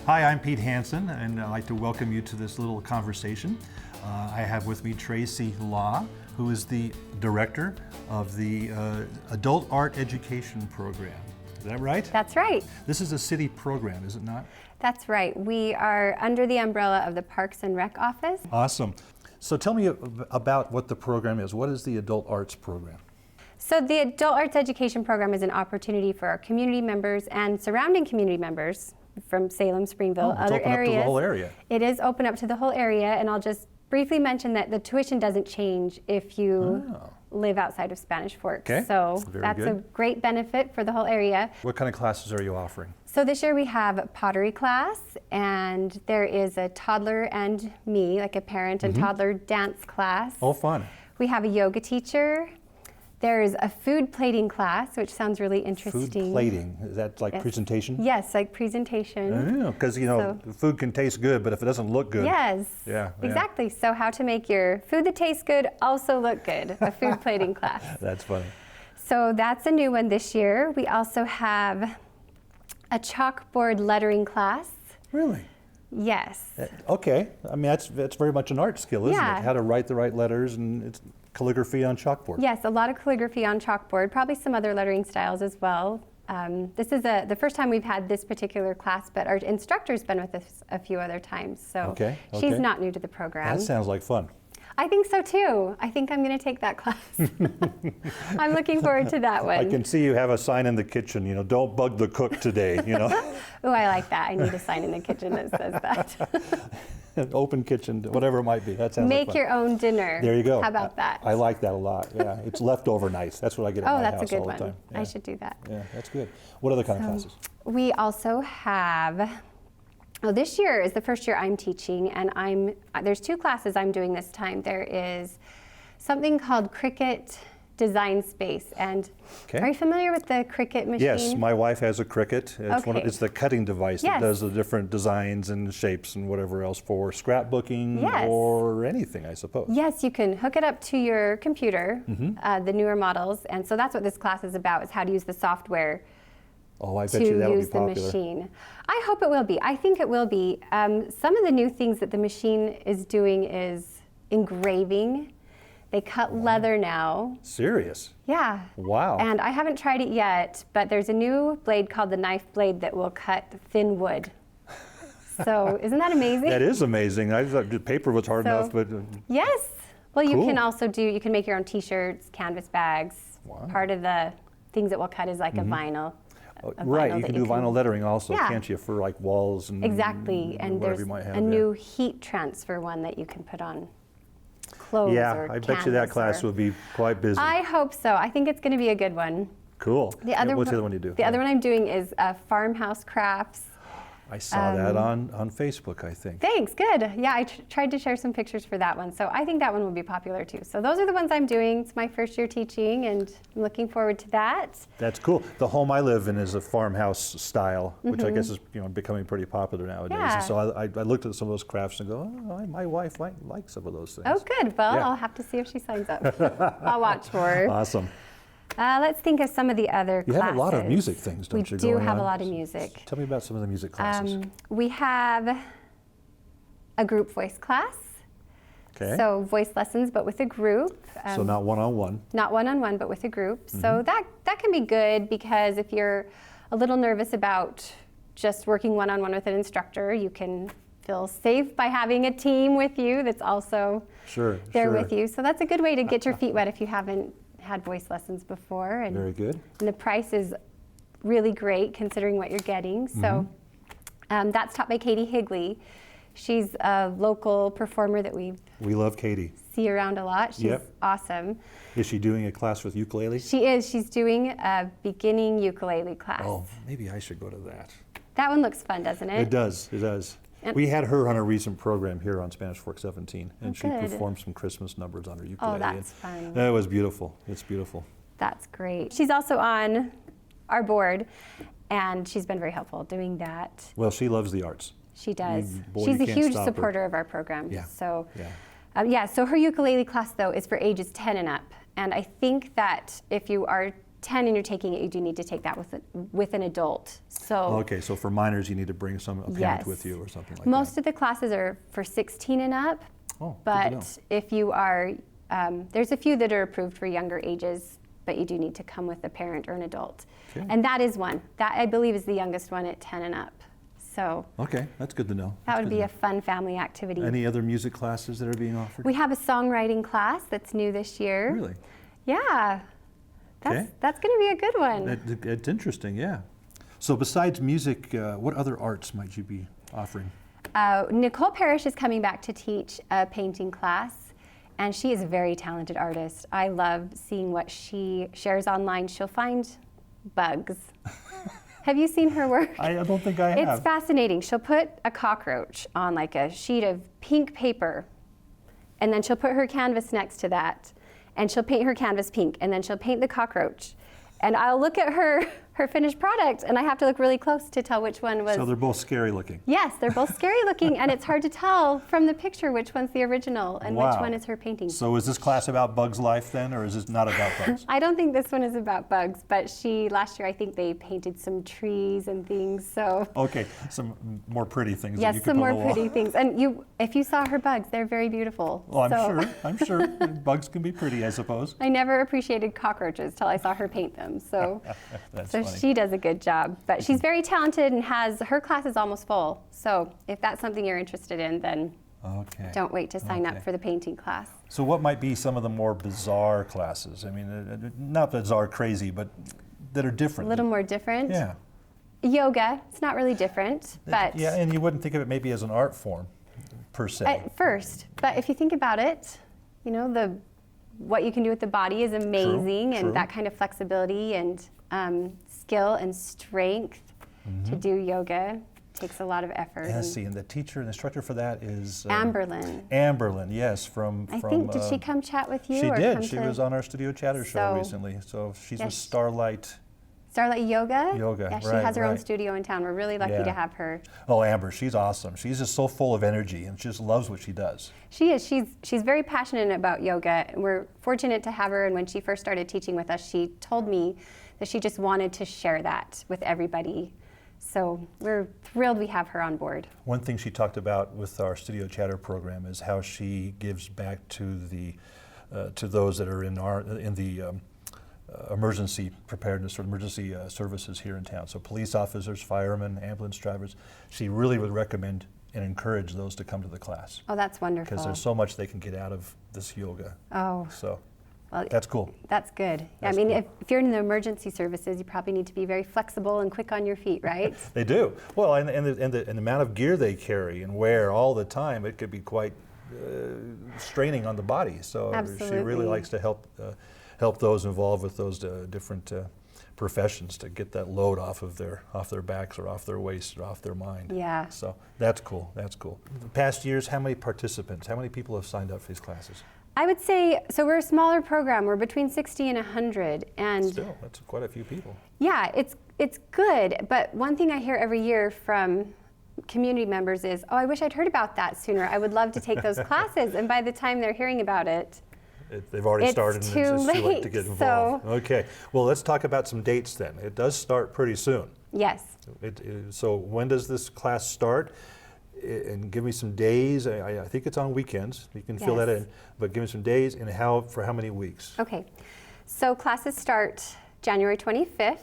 Hi, I'm Pete Hansen, and I'd like to welcome you to this little conversation. I have with me Tracy Law, who is the director of the Adult Art Education Program. Is that right? That's right. This is a city program, is it not? That's right. We are under the umbrella of the Parks and Rec office. Awesome. So tell me about what the program is. What is the Adult Arts Program? So the Adult Arts Education Program is an opportunity for our community members and surrounding community members from Salem, Springville, it's other open areas. up to the whole area. It is open up to the whole area, and I'll just briefly mention that the tuition doesn't change if you live outside of Spanish Fork. Okay. So Very that's good. a great benefit for the whole area. What kind of classes are you offering? So this year we have a pottery class, and there is a toddler and me, like a parent and toddler dance class. Oh, fun. We have a yoga teacher. There's a food plating class, which sounds really interesting. Food plating, is that like presentation? Yes, like presentation. Because food can taste good, but if it doesn't look good. Yes, Yeah. exactly. So how to make your food that tastes good also look good, a food plating class. That's funny. So that's a new one this year. We also have a chalkboard lettering class. Really? Yes. Okay. I mean, that's very much an art skill, isn't Yeah. it? How to write the right letters, and it's calligraphy on chalkboard. Yes, a lot of calligraphy on chalkboard, probably some other lettering styles as well. This is the first time we've had this particular class, but our instructor's been with us a few other times, so she's not new to the program. That sounds like fun. I think so too. I think I'm going to take that class. I'm looking forward to that one. I can see you have a sign in the kitchen, don't bug the cook today, Oh, I like that. I need a sign in the kitchen that says that. An open kitchen, whatever it might be. That sounds like Make fun. your own dinner. There you go. How about that? I like that a lot. Yeah, it's leftover nights. That's what I get at my that's a house good all the one. time. Yeah. I should do that. Yeah, that's good. What other kind of classes? We also have, this year is the first year I'm teaching, and there's two classes I'm doing this time. There is something called Cricut Design Space, and are you familiar with the Cricut machine? Yes, my wife has a Cricut. It's the cutting device that does the different designs and shapes and whatever else for scrapbooking or anything, I suppose. Yes, you can hook it up to your computer, the newer models, and so that's what this class is about, is how to use the software to use the machine. I hope it will be. I think it will be. Some of the new things that the machine is doing is engraving. They cut leather now. Serious? Yeah. Wow. And I haven't tried it yet, but there's a new blade called the knife blade that will cut thin wood. So isn't that amazing? That is amazing. I thought the paper was hard enough, but... Yes. Well, you Cool. can also you can make your own t-shirts, canvas bags. Wow. Part of the things that will cut is like a vinyl. Right, you can do vinyl lettering also, Yeah. can't you, for like walls and Exactly, and whatever there's you might have. a new heat transfer one that you can put on clothes or I bet you that canvas class or- will be quite busy. I hope so. I think it's going to be a good one. Cool. The other What's the other one you do? The other one I'm doing is Farmhouse crafts. I saw that on Facebook, I think. Thanks, good. Yeah, I tried to share some pictures for that one, so I think that one will be popular too. So those are the ones I'm doing. It's my first year teaching, and I'm looking forward to that. That's cool. The home I live in is a farmhouse style, which I guess is becoming pretty popular nowadays. Yeah. And so I looked at some of those crafts and go, my wife likes some of those things. Oh, good. Well, Yeah. I'll have to see if she signs up. I'll watch for her. Awesome. Let's think of some of the other You classes. have a lot of music things, don't you? We do going have on? a lot of music. Tell me about some of the music classes. We have a group voice class. Okay. So voice lessons, but with a group. So not one-on-one. Not one-on-one, but with a group. So that can be good, because if you're a little nervous about just working one-on-one with an instructor, you can feel safe by having a team with you that's also there with you. So that's a good way to get your feet wet if you haven't had voice lessons before. And, Very good. And the price is really great considering what you're getting. So that's taught by Katie Higley. She's a local performer that we love Katie. see around a lot. She's awesome. Is she doing a class with ukulele? She is. She's doing a beginning ukulele class. Oh, maybe I should go to that. That one looks fun, doesn't it? It does. It does. We had her on a recent program here on Spanish Fork 17, and she good. performed some Christmas numbers on her ukulele. Oh, that's fun. It was beautiful. It's beautiful. That's great. She's also on our board, and she's been very helpful doing that. Well, she loves the arts. She does. Boy, She's you a can't huge stop her. supporter of our program. Yeah. So, Yeah. so her ukulele class, though, is for ages 10 and up. And I think that if you are 10 and you're taking it, you do need to take that with an adult. So Okay, so for minors, you need to bring a parent yes. with you or something like Most that. of the classes are for 16 and up, Oh, good to know. but if you are, there's a few that are approved for younger ages, but you do need to come with a parent or an adult. Okay. And that is one. That, I believe, is the youngest one at 10 and up. So Okay, that's good to know. that That's would good be to a fun family activity. know. Any other music classes that are being offered? We have a songwriting class that's new this year. Really? Yeah. Okay. That's going to be a good one. It's interesting, yeah. So besides music, what other arts might you be offering? Nicole Parrish is coming back to teach a painting class, and she is a very talented artist. I love seeing what she shares online. She'll find bugs. Have you seen her work? I don't think I have. It's fascinating. She'll put a cockroach on like a sheet of pink paper, and then she'll put her canvas next to that, and she'll paint her canvas pink, and then she'll paint the cockroach. And I'll look at her finished product, and I have to look really close to tell which one was. So they're both scary looking. Yes, they're both scary looking, and it's hard to tell from the picture which one's the original and which Wow. one is her painting. So is this class about Bugs Life then, or is this not about bugs? I don't think this one is about bugs, but last year I think they painted some trees and things, so. Okay, some more pretty things that you Yes, could some put more on the wall. pretty things. And if you saw her bugs, they're very beautiful. Well, So I'm sure. Bugs can be pretty, I suppose. I never appreciated cockroaches till I saw her paint them, so. That's So funny. she does a good job, but she's very talented and her class is almost full. So if that's something you're interested in, then Okay. don't wait to sign Okay. up for the painting class. So what might be some of the more bizarre classes? I mean, not bizarre crazy, but that are A different. little more different. Yeah. Yoga, it's not really different, but Yeah, and you wouldn't think of it maybe as an art form, per se. at first. But if you think about it, you know, what you can do with the body is amazing, and true. that kind of flexibility and skill and strength to do yoga takes a lot of effort. Yeah, and see, and the teacher and instructor for that is Amberlyn. Amberlyn, yes, from I think, did she come chat with you? She or did. come She to was on our Studio Chatter show So- recently. So she's Yes. with Starlight. Starlight Yoga? Yoga, Yeah, she right, has her own right. studio in town. We're really lucky Yeah. to have her. Oh, Amber, she's awesome. She's just so full of energy and just loves what she does. She is. She's very passionate about yoga. And we're fortunate to have her. And when she first started teaching with us, she told me that she just wanted to share that with everybody. So we're thrilled we have her on board. One thing she talked about with our Studio Chatter program is how she gives back to to those that are in the emergency preparedness or emergency services here in town. So police officers, firemen, ambulance drivers. She really would recommend and encourage those to come to the class Oh, that's wonderful. because there's so much they can get out of this yoga. Oh, So well, that's cool. that's good. That's I mean, cool. if you're in the emergency services, you probably need to be very flexible and quick on your feet, right? They do. Well, and the amount of gear they carry and wear all the time, it could be quite straining on the body. So she Absolutely. really likes to help those involved with those different professions to get that load off their backs or off their waist or off their mind. Yeah. So that's cool. That's cool. The past years, how many participants? How many people have signed up for these classes? I would say, so we're a smaller program. We're between 60 and 100. And Still, that's quite a few people. yeah, it's good. But one thing I hear every year from community members is, oh, I wish I'd heard about that sooner. I would love to take those classes. And by the time they're hearing about it, They've already It's started too and it's too late late, to get involved. so- Okay, well, let's talk about some dates then. It does start pretty soon. yes. So when does this class start? And give me some days. I think it's on weekends. You can fill that Yes. in. But give me some days and for how many weeks? Okay. So classes start January 25th.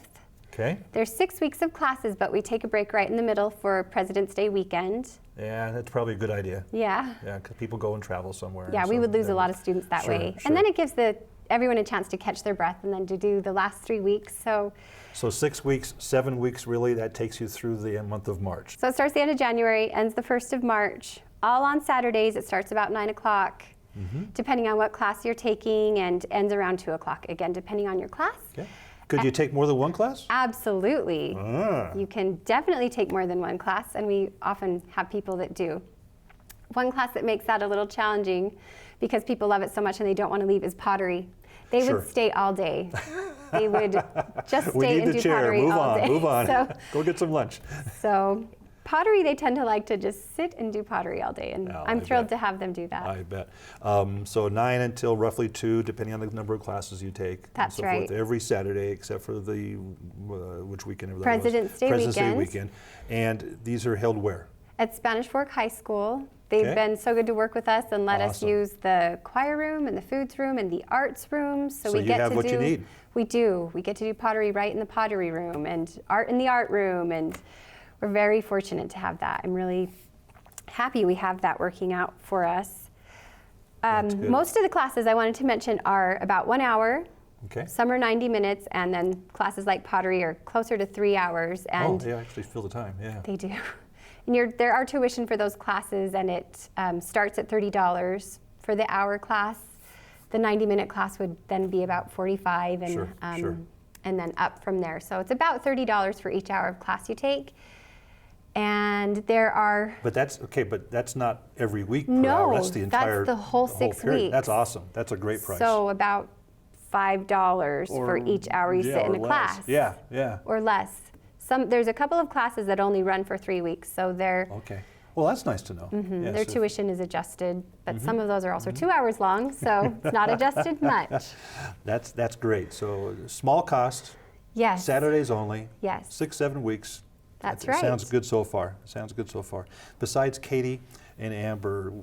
Okay? There's 6 weeks of classes, but we take a break right in the middle for President's Day weekend. Yeah, that's probably a good idea. Yeah. Yeah, because people go and travel somewhere. Yeah, we so would lose they a lot of students that Sure, way. sure. And then it gives everyone a chance to catch their breath and then to do the last 3 weeks. So 6 weeks, 7 weeks really, that takes you through the month of March. it starts the end of January, ends the 1st of March, all on Saturdays. It starts about 9 o'clock, depending on what class you're taking, and ends around 2 o'clock, again, depending on your class. Okay. Could you take more than one class? Absolutely. Ah. You can definitely take more than one class, and we often have people that do. One class that makes that a little challenging because people love it so much and they don't want to leave is pottery. They Sure. would stay all day. They would just We stay need and the do chair. pottery Move all on, day. move on. So, Go get some lunch. so pottery, they tend to like to just sit and do pottery all day, and I'm thrilled to have them do that. I bet. So 9 until roughly 2, depending on the number of classes you take. That's and so right. Forth, every Saturday, except for the, which weekend? That President's Day President's weekend. Day weekend. And these are held where? At Spanish Fork High School. They've been so good to work with us and let us use the choir room and the foods room and the arts room. So we you get have to what you need. We do. We get to do pottery right in the pottery room and art in the art room, and we're very fortunate to have that. I'm really happy we have that working out for us. Most of the classes I wanted to mention are about 1 hour. Okay. Some are 90 minutes, and then classes like pottery are closer to 3 hours. And they actually fill the time, yeah. They do. And there are tuition for those classes, and it starts at $30 for the hour class. The 90-minute class would then be about $45, and Sure. And then up from there. So it's about $30 for each hour of class you take. And there are. But that's not every week per No, hour. That's the entire. that's the whole 6 period. weeks. That's awesome. That's a great price. So about $5 for each hour you sit in a less. class. Yeah. Or less. There's a couple of classes that only run for 3 weeks, so they're. Okay. Well, that's nice to know. Yes, Their tuition is adjusted, but some of those are also 2 hours long, so it's not adjusted much. That's great. So small cost. Yes. Saturdays only. Yes. 6-7 weeks. That's It right. Sounds good so far. Besides Katie and Amber,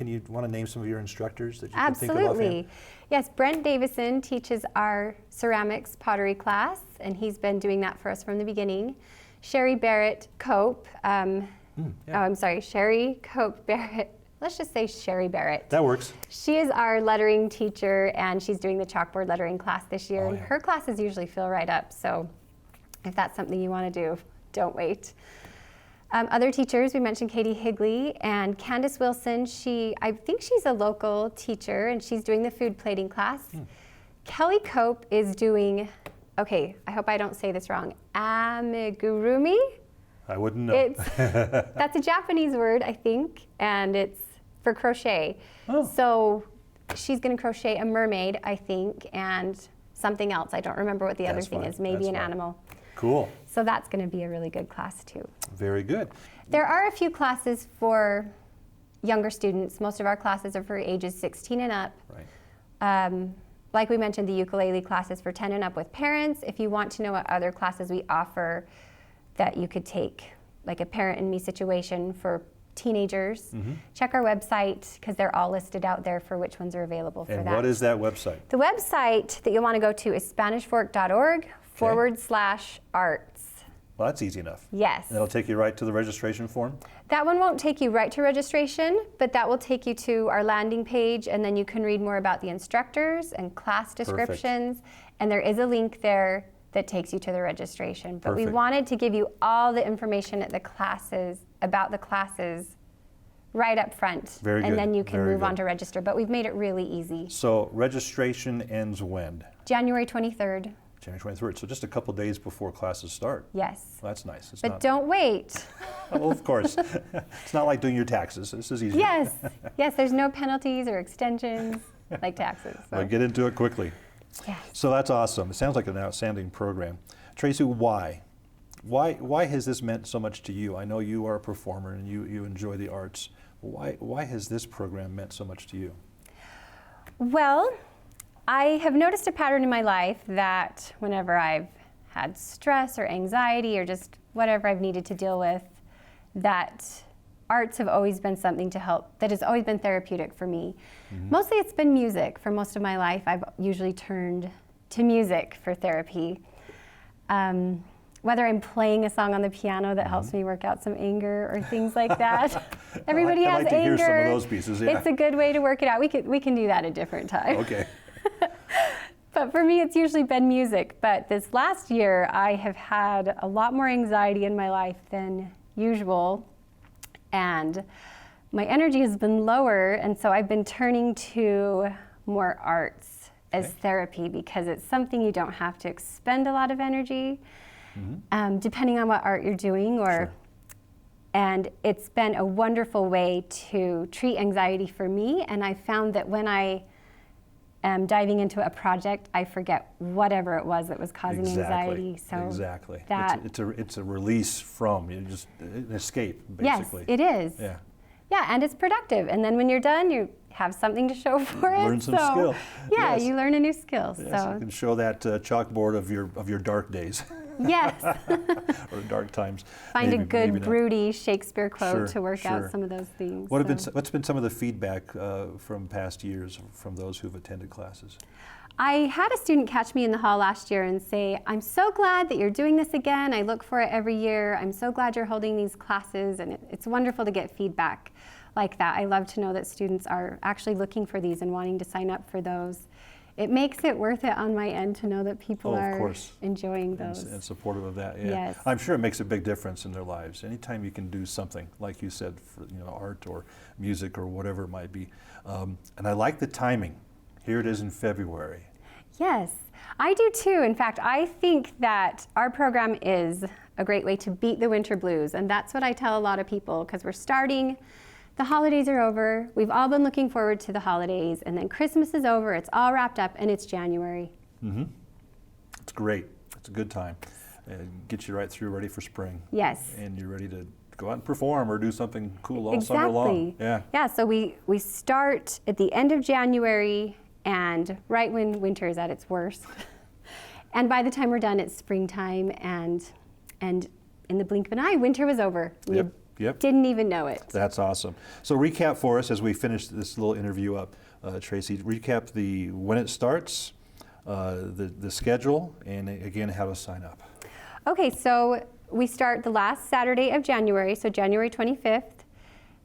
you want to name some of your instructors that you can think of offhand? Absolutely. Yes, Brent Davison teaches our ceramics pottery class, and he's been doing that for us from the beginning. Sherry Barrett Cope. Sherry Cope Barrett. Let's just say Sherry Barrett. That works. She is our lettering teacher, and she's doing the chalkboard lettering class this year. And yeah. her classes usually fill right up, so if that's something you want to do, don't wait. Other teachers, we mentioned Katie Higley and Candace Wilson. I think she's a local teacher, and she's doing the food plating class. Kelly Cope is doing, I hope I don't say this wrong, amigurumi. I wouldn't know. That's a Japanese word, I think, and it's for crochet. Oh. So she's going to crochet a mermaid, I think, and something else. I don't remember what the other thing is. Maybe an animal. Cool. So that's going to be a really good class too. Very good. There are a few classes for younger students. Most of our classes are for ages 16 and up. Right. Like we mentioned, the ukulele classes for 10 and up with parents. If you want to know what other classes we offer that you could take, like a parent and me situation for teenagers, check our website, because they're all listed out there for which ones are available for that. And what is that website? The website that you'll want to go to is SpanishFork.org/arts. Well, that's easy enough. Yes. And that'll take you right to the registration form? That one won't take you right to registration, but that will take you to our landing page, and then you can read more about the instructors and class descriptions. And there is a link there that takes you to the registration. But we wanted to give you all the information at the classes, about the classes, right up front. Very good. And then you can Very move good. on to register. But we've made it really easy. So registration ends when? January 23rd. January 23rd. So just a couple days before classes start. Yes. Well, that's nice. But don't wait. Well, of course. It's not like doing your taxes. This is easy. Yes. Yes, there's no penalties or extensions like taxes. So. Well, get into it quickly. Yes. So that's awesome. It sounds like an outstanding program. Tracy, why? Why has this meant so much to you? I know you are a performer and you enjoy the arts. Why has this program meant so much to you? Well, I have noticed a pattern in my life that whenever I've had stress or anxiety or just whatever I've needed to deal with, that arts have always been something to help, that has always been therapeutic for me. Mostly it's been music. For most of my life, I've usually turned to music for therapy. Whether I'm playing a song on the piano that helps me work out some anger or things like that. Everybody has I'd like to anger. hear some of those pieces, yeah. It's a good way to work it out. We can do that a different time. Okay. But for me, it's usually been music. But this last year, I have had a lot more anxiety in my life than usual. And my energy has been lower. And so I've been turning to more arts as therapy, because it's something you don't have to expend a lot of energy, depending on what art you're doing. And it's been a wonderful way to treat anxiety for me. And I found that when I am diving into a project, I forget whatever it was that was causing anxiety. So exactly. that It's a release from, you just an escape, yes, basically. it is. Yeah. Yeah, and it's productive. And then when you're done, you have something to show for it. Learn some skill. Yeah, Yes. you learn a new skill. Yes, So you can show that chalkboard of your dark days. yes. Or dark times. Find a Maybe good not. broody Shakespeare quote Sure, to work sure. out some of those things. What's been some of the feedback from past years from those who've attended classes? I had a student catch me in the hall last year and say, I'm so glad that you're doing this again. I look for it every year. I'm so glad you're holding these classes, and it's wonderful to get feedback like that. I love to know that students are actually looking for these and wanting to sign up for those. It makes it worth it on my end to know that people are enjoying those. And supportive of that, yeah. Yes. I'm sure it makes a big difference in their lives. Anytime you can do something, like you said, for art or music or whatever it might be. And I like the timing. Here it is in February. Yes, I do too. In fact, I think that our program is a great way to beat the winter blues. And that's what I tell a lot of people, because we're starting, the holidays are over, we've all been looking forward to the holidays, and then Christmas is over, it's all wrapped up, and it's January. Mm-hmm. It's great. It's a good time. It gets you right through, ready for spring. Yes. And you're ready to go out and perform or do something cool all summer long. Yeah. Yeah, so we start at the end of January and right when winter is at its worst. And by the time we're done, it's springtime, and in the blink of an eye, winter was over. Yep. Didn't even know it. That's awesome. So recap for us as we finish this little interview up, Tracy. Recap when it starts, the schedule, and again how to sign up. Okay, so we start the last Saturday of January, so January 25th.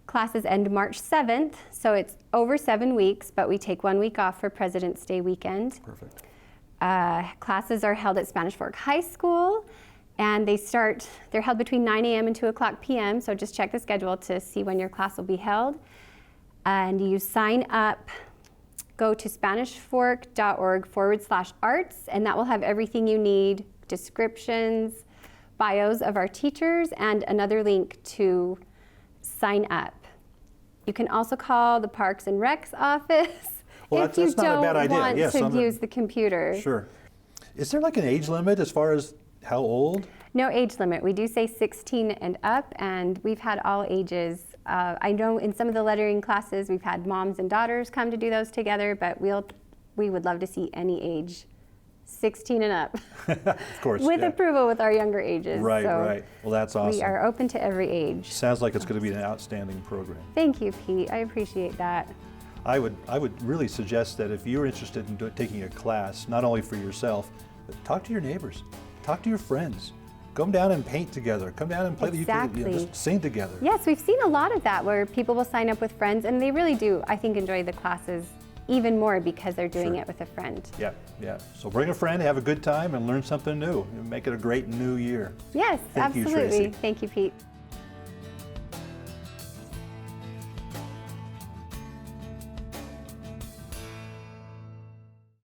Classes end March 7th, so it's over 7 weeks, but we take 1 week off for President's Day weekend. Perfect. Classes are held at Spanish Fork High School, and they're held between 9 a.m. and 2 o'clock p.m., so just check the schedule to see when your class will be held. And you sign up, go to SpanishFork.org/arts, and that will have everything you need, descriptions, bios of our teachers, and another link to sign up. You can also call the Parks and Recs office if you don't want to use the computer. Sure. Is there like an age limit as far as how old? No age limit. We do say 16 and up, and we've had all ages. I know in some of the lettering classes we've had moms and daughters come to do those together, but we would love to see any age, 16 and up. Of course. With approval with our younger ages. Right, so right. Well, that's awesome. We are open to every age. Sounds like it's going to be an outstanding program. Thank you, Pete. I appreciate that. I would really suggest that if you're interested in taking a class, not only for yourself, but talk to your neighbors, talk to your friends. Come down and paint together. Come down and play the ukulele. Just sing together. Yes, we've seen a lot of that where people will sign up with friends, and they really do, I think, enjoy the classes even more because they're doing it with a friend. Yeah. So bring a friend, have a good time, and learn something new. And make it a great new year. Yes, Thank you, absolutely. Tracy. Thank you, Pete.